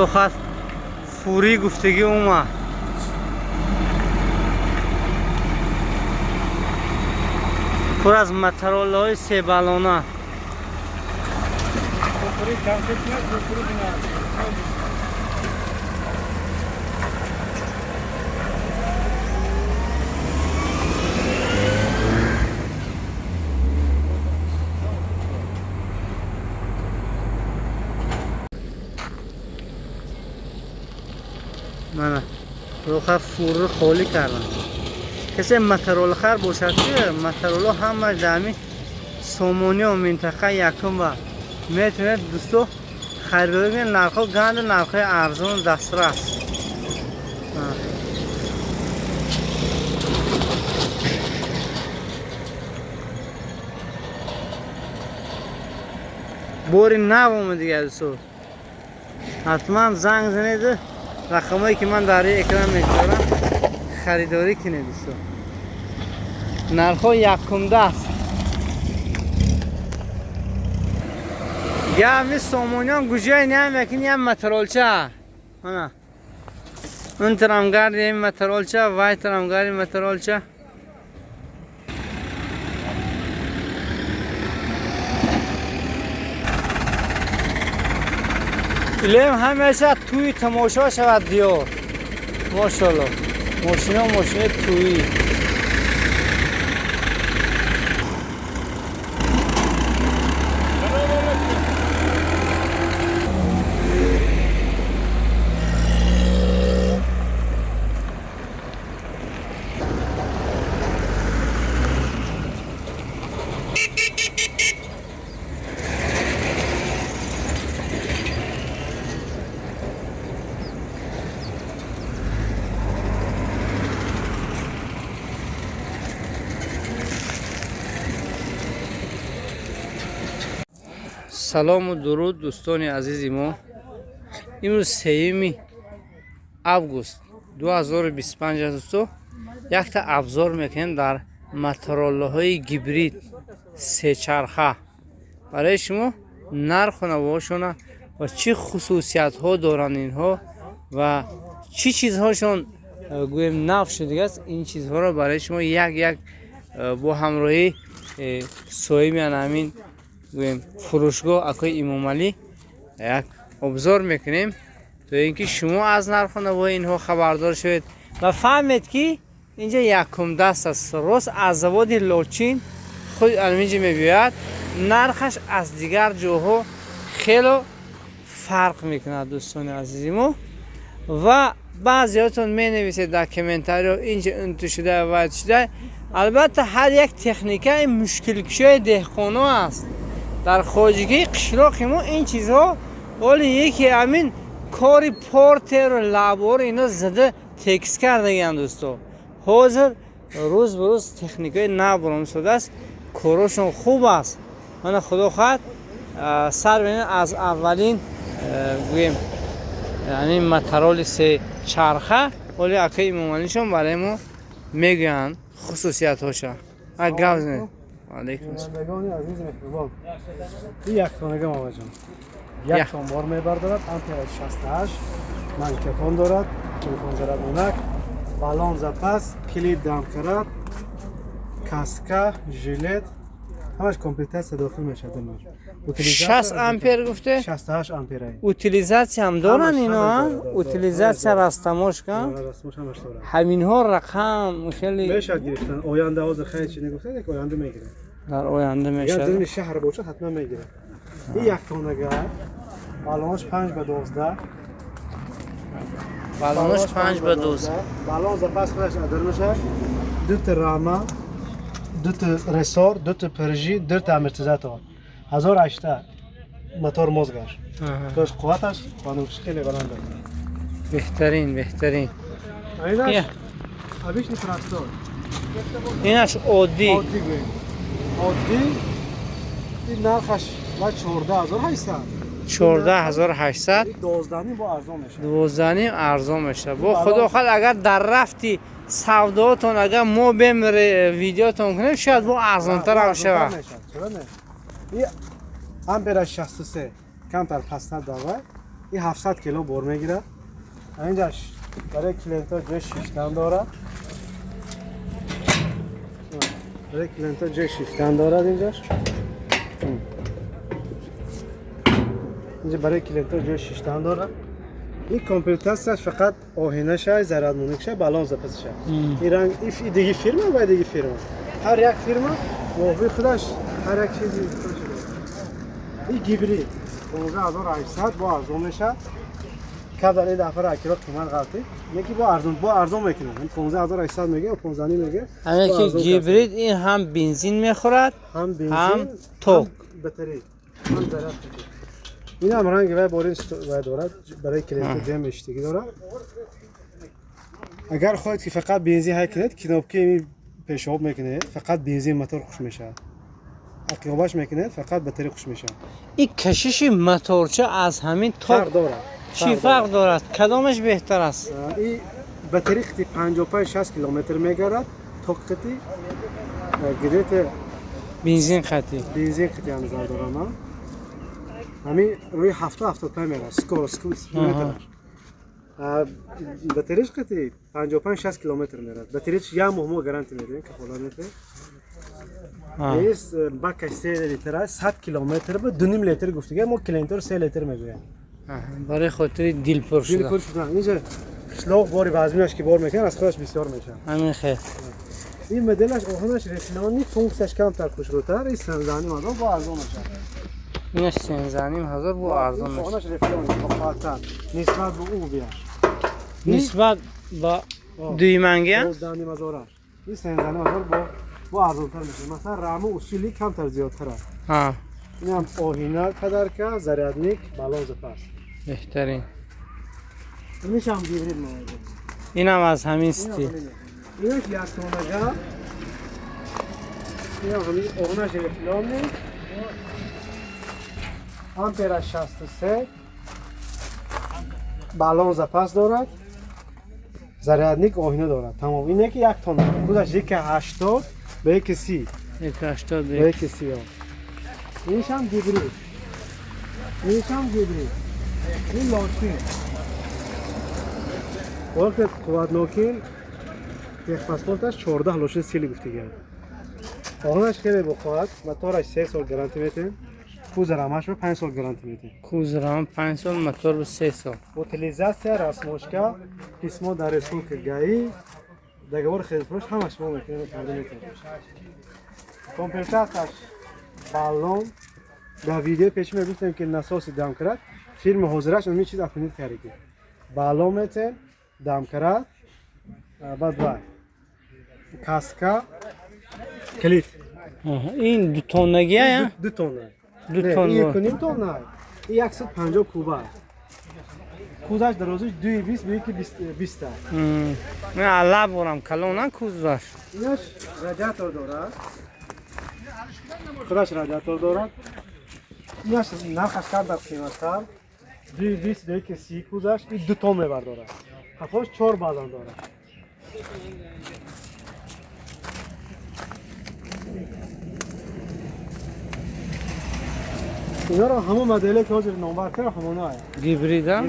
خدا خواست فوری گفتگی اومد. پر از مترال های سه بالونه. من روخ فور خالی کردم. کسی مترول خر باشد که مترول همه جمعی سومونی و منطقه یکم با میتونید دوستو خریداری کنید. نرخ گند و نرخ ارزان دسترس. بوری نو اومد دیگه دوستو، حتما زنگ زنید، رقمایی که من در اکران میگذارم خریداری کنید دوستو. نرخ یکم دست یا می سومونیان گوجه نیم یکی هم مترولچه هنه اون ترامگرد این مترولچه وای ترامگرد مترولچه لیم همیشه توی تماشا شود دیار. ماشاءالله ماشین توی سلام و درود دوستان عزیزی ما. امروز 3 آگوست 2025 دوستو یک تا ابزار میکنیم در مترول های گیبرید سه چرخه برای شما. نرخ و نواشون و چی خصوصیت ها دارن اینها و چی چیزهاشون گویم نف شده است، این چیزها رو برای شما یک با همراهی سوی میان همین گویم فروشگاه اکای امام علی یک ابزار میکنیم تا اینکه شما از نرخ و نوای اینها خبردار شوید و فهمید که اینجا یکم دست است. راست از زواد لاچین خود اینجا میبیاد، نرخش از دیگر جاها خیلی فرق میکنه دوستان عزیزیمو. و بعضیاتون می نویسید در کامنتاری اینجا انتو شده و شده. البته هر یک تکنیکه مشکل کشای دهقانو است. در خواجگی قشلاق ما این چیزها ولی یکی همین کاری پورتر و لابور اینا زده تکس کرده هم دوستو. حاضر روز به روز تکنیکای نو شده است، کارشون خوب است. من خدا خواهد سر بینید از اولین گویم یعنی مترول سه چرخه ولی اکای امام علیشون برای ما میگن خصوصیت هاشا. گوزنید علیکم بینندگان عزیز مهربان، این یک خانگه ماما جان یک شانبار میبر دارد، امپیر 68 منکفان دارد، تلفن زرمونک، بالون زپس، کلید دم کرد، کاسکا، ژیلت همش کامپلیت داخل میشه دمار. 60 امپر گفته؟ 68 امپره. اوتیلیزاسیون هم دارن اینا؟ اوتیلیزاسیون راستماش کن؟ راستماش همش دارن. همین ها رقم خیلی میشه گرفتن. آینده از خیلی چی نگفته یک آینده میگیره. در آینده میشه. اگر در شهر باشه حتما میگیره. این یک تونگه بالونش 5 به 12. بالونش 5 به 12. بالون زپاس خودش ادر میشه. دو تا راما، دو تا رسور، دو تا پرژی، دو تا امورتیزاتور. 1080 موتور موزگاش. توش قوتش خانوش خیلی بلنده. بهترین. اینش ابیش تراکتور. اینش عادی. این نرخش با 14800. 14800. 12 با ارزان میشه. 12 ارزان میشه. با خدا خواهد اگر در رفتی سوداتون اگر ما بیم ویدیوتون کنیم شاید با ارزان تر هم شود. این امپر 63 کمتر پستر داره. این 700 کیلو بار میگیره. اینجاش برای کلینتا جای 6 تن داره. برای کلینتا جای 6 تن داره اینجاش. اینجا برای کلینتا جای 6 تن داره. این کامپیوترش فقط آهنش های زرد مونیکش بالانس پسش. این رنگ این دیگه فرما و دیگه فرما. هر یک فرما موضوع خودش هر یک چیزی خودش داره. این گیبری 15800 با ارزون میشه. کابل این دفعه را کیلو قیمت غلطی. یکی با ارزون میکنه. این 15800 میگه و 15 میگه. همین که گیبرید این هم بنزین میخورد هم توک بطری هم ضرر این هم رنگ و بارین دارد برای کلینت جمع اشتگی دارد. اگر خواهید که فقط بنزین های کنید کنوبکی پیشاب میکنید فقط بنزین موتور خوش میشه. اقیابش میکنید فقط بطری خوش میشه. این کشش موتورچه از همین فرق دارد. چی فرق دارد؟ کدامش بهتر است؟ این بطری خطی 55-60 کیلومتر میگرد. توک خطی گریت بنزین خطی هم زر دارم. همین روی 70-75 میره. سکور میتر. بطریش خطی 55-60 کیلومتر میره. بطریش یه ماه گارانتی میده که خدا میده. ایست با کش 3 لیتر 100 کیلومتر به 2.5 لیتر گفتگی ما کلینتور 3 لیتر میگویم. برای خاطر دل پر شده. دل پر شده. اینجا شلوغ باری وزنش که بار میکنه از خودش بسیار میشه. همین خیر. این مدلش آهنش رفینانی فونکسش کم تر خوشروتر این سنزانی مدل با ارزان میشه. اینش 13000 با ارزان میشه. آهنش رفینانی با قاطر نسبت به او بیار. نسبت با دوی منگه؟ 12000. این سنزانی مدل با ارزان تر میشه. مثلا رامو اصولی کم تر زیادتره. ها. این هم آهینه پدر که زرادنیک بالانس پس. بهترین. اینش هم گیبرید مواد. اینم از همین ستی. اینش یک تونجا. این همین آهنش رفینانی. آمپر 63 بالانس پس دارد. زرادنیک آهینه دارد. تمام. اینه که یک تونه. خودش یک 80 به یک 30. 180 به یک 30. اینش هم گیبرید. این لانچین. وقتی قوت نوکین یک پاسپورتش 14 لوشن سیلی گفته گرد. آهنش خیلی بخواهد موتورش 3 سال گارانتی میتین. کوزرامش رو 5 سال گارانتی میتین. کوزرام 5 سال موتور رو 3 سال. اوتیلیزاسیا راسموشکا قسمو در رسپوبلیکایی دگور خیلی پروش همش ما میکنیم کرده میتین. کامپیوترش بالون در ویدیو پیش می گفتم که نساسی دم کرد فیلم حاضرش اون چیز افنید کردی بالون میتین دم کرد بعد کاسکا کلیت این 2 تونگیه یا 2 تونه 2 تون این کنیم تون نه این 150 کوبه کوزش درازش 220 به یکی 20 نه الله برم کلون کوز داشت. اینش رادیاتور دارد خودش رادیاتور دارد اینش نرخش کم در قیمت کم 220 به یکی 30 کوزش این 2 تون میبر دارد هفتاش 4 بالون دارد اینا رو همون مدلی که حاضر نامبر کرده همونا هست گیبرید ها؟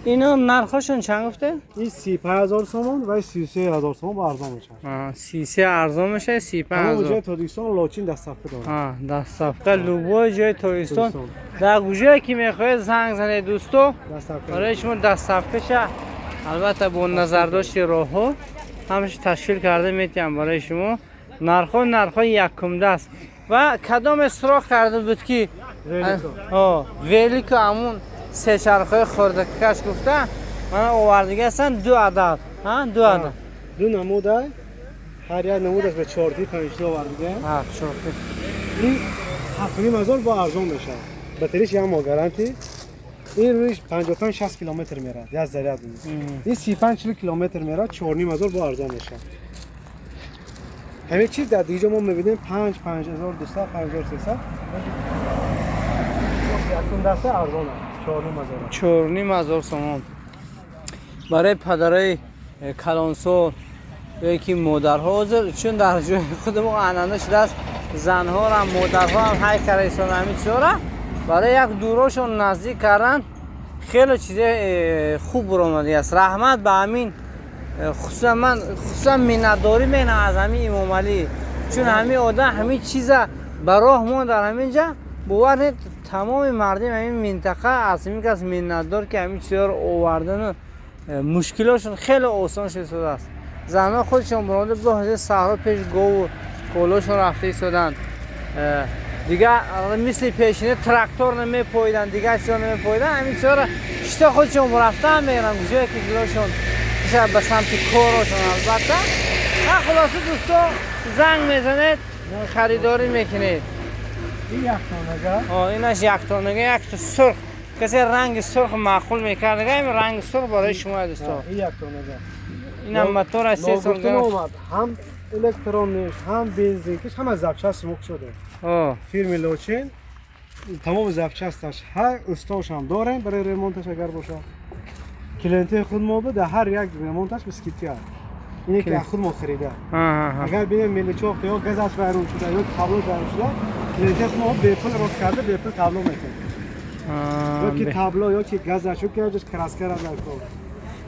اینا نرخشون چند گفته؟ این 35000 تومان و 33000 تومان با ارزان میشه 33 ارزان میشه 35000 همون جای تاجیکستان لاچین دست صفحه داره دست صفحه لوبو جای توریستان در گوشه که میخواید زنگ زنید دوستو برای شما دست صفحه شه البته با نظرداشت راهو همش تشکیل کرده میتونم برای شما نرخ یکم دست و کدام اصراح کرده بود که ویلی که همون سه چرخه خورده کش گفته من آوردگی هستن 2 عدد 2 عدد 2 نموده هر یک نمودش به 4 5 تا آوردگی این 7500 با ارزان میشه بطریش هم ما گارانتی این رویش 55 60 کیلومتر میره یا ذره این 35 40 کیلومتر میره 4500 با ارزان میشه همه چیز در دیگه ما میبینیم 5200 5300 یکم دسته ارزانه 4500 تومان برای پدرای کلانسو یکی مادرها حاضر چون در جای خودمون عنعنه شده است زنها هم مادرها هم های کریسان همین چیزا را برای یک دوراشون نزدیک کردن خیلی چیز خوب برآمده است. رحمت به همین خصوصا منتداری من از همین امام علی، چون همین آدم همین چیز براه ما در همینجا باور تمام مردم همین منطقه از همین کس منتدار که همین چیزا رو آوردن مشکلاشون خیلی آسان شده است. زنها خودشون برآمده به صحرا پیش گاو کولاشون رفته ایستادن، دیگه مثل پیشینه تراکتور نمیپویدن، دیگه چیزا نمیپویدن، همین چیزا رو شتا خودشون رفتن میرن کجایی که گلاشون به سمت کارشون. البته خلاصه دوستا زنگ میزنید خریداری میکنید. این یک تانگه، اینش یک تانگه، یک تا سرخ، کسی رنگ سرخ معقول میکرد دیگه این رنگ سرخ برای شما دوستا. این یک تانگه این هم موتور از 3 سال اومد، هم الکترونیش هم بنزینش همه زبچست سموک شده. فیرم لوچین تمام زبچستش هر استاش هم داریم برای ریمونتش اگر باشه. کلینت خود ما به هر یک ریمونتش بسکیتی هست. اینه که خود ما خریده. اگر ببینیم ملی چوب یا گازش بیرون شده یا تابلو بیرون شده، کلینت ما به پول راست کرده به پول تابلو میکنه. یا که تابلو یا که گازش یا که جز کراس کرده میکنه.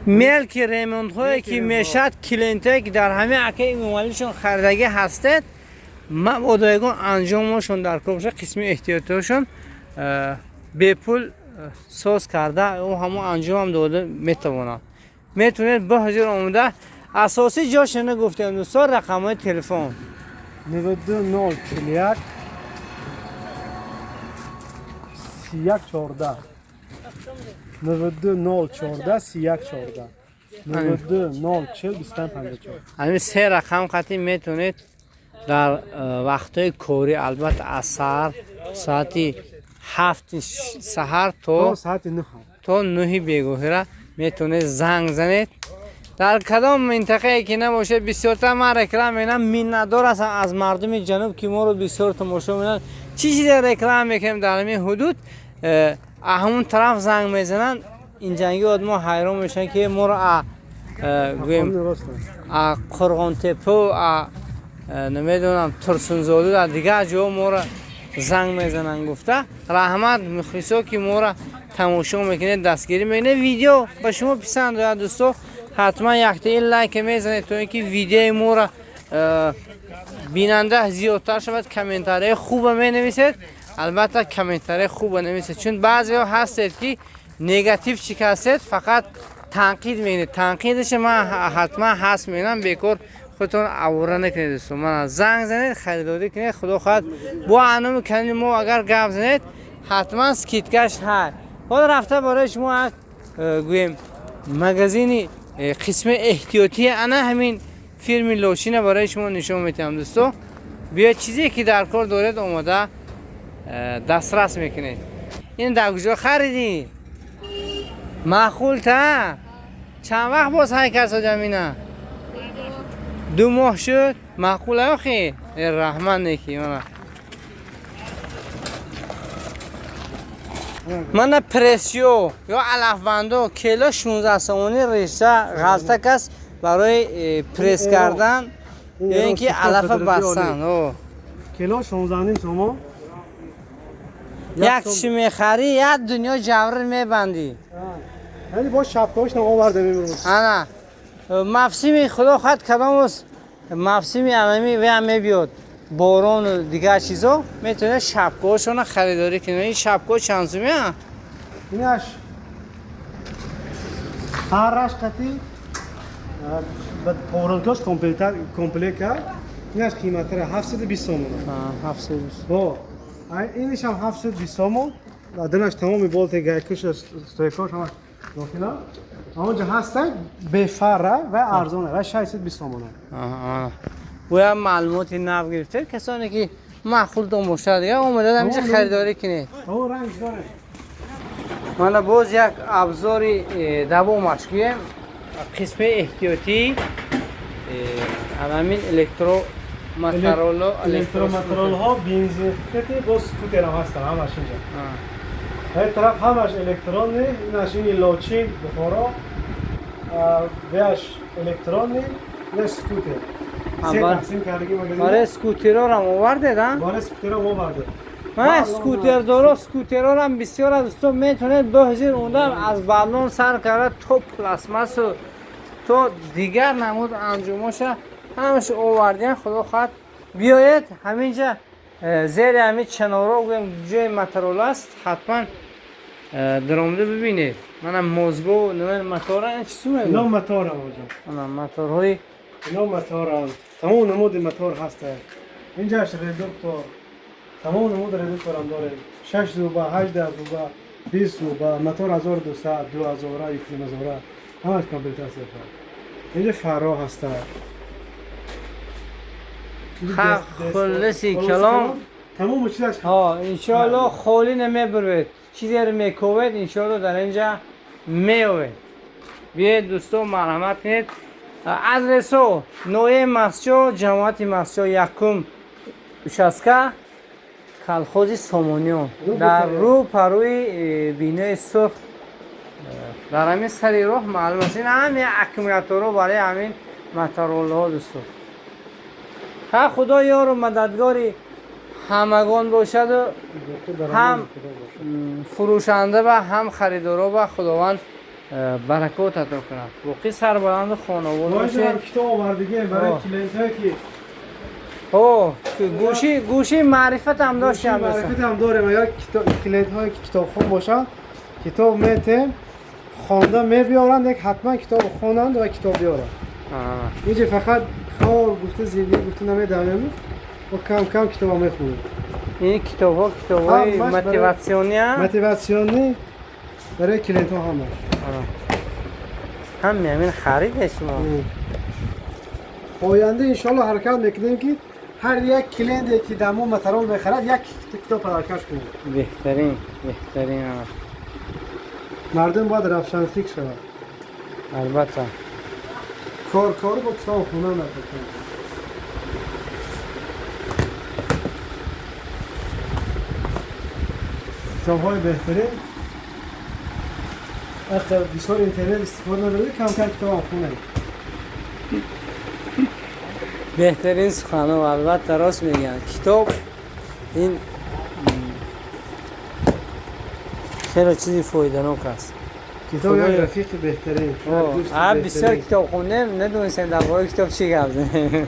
ملک ریموند هایی که میشد کلینت که در همه عکه امامعلیشون خریدگی هستید، مبادایگان انجامشون در کارش قسمی احتیاطیشون به پول ساز کرده و همون انجام هم داده میتونید به حضور آمده. اساسی جاش نگفتیم دوستان رقم های تلفن 92041 3114 92014 3114 92040 همین سه رقم قطعی میتونید در وقتهای کاری، البته عصر ساعت 7 سحر تا 9 بیگاهی میتونید زنگ زنید. در کدام منطقه ای که نباشه بسیارتر من رکلام میکنم، منتدار است از مردم جنوب که ما رو بسیار تماشا میکنن. چی چیزی رکلام میکنیم در همین حدود همون طرف زنگ میزنن، این جنگی آدم حیران میشن که ما رو قرغان تپه نمیدونم ترسونزاده در دیگه جا ما رو زنگ میزنن. گفته رحمت مخلصا که ما رو تماشا میکنه دستگیری میکنه. ویدیو به شما پسند آید دوستو حتما یک تا لایک میزنید تا اینکه ویدیو ما را بیننده زیادتر شود. کامنتاری خوب می نویسید، البته کامنتاری خوب نویسید، چون بعضی ها هستید که نگاتیو شکستید فقط تنقید میکنید. تنقیدش من حتما هست میگم، بیکار خودتون عوره نکنید دوستو. من زنگ زنید خریداری کنید، خدا خواهد با انام کانال ما اگر گپ زنید حتما سکیتکش هست. حالا رفته برای شما گویم مگزینی قسم احتیاطی انا همین فیلم لوشین برای شما نشون میدم دوستو. بیا چیزی که در کار دارید آماده دسترس میکنید. این در کجا خریدی؟ معقول تا چند وقت باز های کرد زمینه؟ 2 ماه شد. معقول آخی رحمت نکی من پرسیو یا علف بندو کیلو 16 سومانی رشته غلطه کس برای پرس کردن یا اینکه علف بستن. کیلو 16 سومو یک چی میخری یک دنیا جوره میبندی. یعنی با شبکه‌اش نماورده میمروز. نه مفسیمی خدا خواهد کدام است مفسیمی علمی و هم میبیاد باران و دیگه چیزا میتونه شبکه‌هاشون خریداری کنه. این شبکه چند سومیه؟ اینش هرش قطعی بعد پورانکاش کمپلیت کرد. اینش قیمت 720 سومون. 720. با اینش هم 720 سومون. دنش تمام بالت گایکش استویکاش هم داخل. اونجا هستن به فره و ارزانه و 620 سومونه. و هم معلوماتی نو گرفته کسانی که معقول دنباشته دیگه اومده همینجا خریداری کنه. اون رنگ داره. من باز یک ابزاری دبو مشکیه قسم احتیاطی همین الکتروماترول ها بنزین کتی با سکوتر هم هستن همش اینجا. هر طرف همش الکترونی، اینش این لوچین بخورا ویش الکترونی و سکوتر. سه تقسیم کردگی مگزین. برای سکوترها رو آورده دن؟ برای سکوترها آورده. من سکوتر دارو سکوترها رو هم بسیار از دوستان میتونید بخزید اونم از بالون سر کرده تو پلاسماس و تو دیگر نمود انجامش همش آوردین خدا خواهد بیاید همینجا زیر همین چنارا گویم جای مترول است حتما درآمده ببینید منم موزگو نمید متاره این چیزی میگم اینا متار هم آجا اونم متارهای اینا متار هم تمام نمود متار هسته اینجاش ردکتور تمام نمود ردکتور هم داره 6 زوبا 18 زوبا 20 زوبا متار 1200 2000 3000 همش کامپیوتر صفر اینجا فرا هسته خلصی کلام تمام چیزش ها انشالله خالی نمیبرید چیزی رو میکوید انشالله در اینجا میوید بیاید دوستان مرحمت کنید ادرسو نوع مسجد جماعت مسجد یکم شسکه کلخوزی سامانیان در رو پروی بینه سرخ در همین سری راه معلوم است این همین اکومولاتور رو برای همین مترول ها دوستان خدا یار و مددگاری همگان باشد و هم فروشنده و هم خریدارا و خداوند برکات عطا کند باقی سربلند خانواده باشه کتاب آوردگی برای کلینتایی که گوشی معرفت هم داشتم معرفت هم داره مگر کلینت هایی که کتاب خون باشه کتاب میتیم خوانده میبیارند یک حتما کتاب خوانند و کتاب بیارند اینجا فقط خور گفته زیدی گفته نمیدونم و کم کم کتاب ها میخونیم این کتاب ها موتیواسیونی هم؟ موتیواسیونی برای کلینت ها هم همین خریدش ما آینده انشالله حرکت میکنیم که هر یک کلینتی که دمو مترول بخرد یک کتاب پدرکش کنیم بهترین مردم باید روشنفکر شود البته کار با کتاب خونه نکنیم کتاب های بهترین اگر بسیار اینترنت استفاده نداره کم کتاب خونه بهترین سخنه و البته راست میگن کتاب این خیلی چیزی فایده‌ناک است کتاب یک رفیق بهترین بسیار کتاب خوندم ندونستم در واقع کتاب چی گفته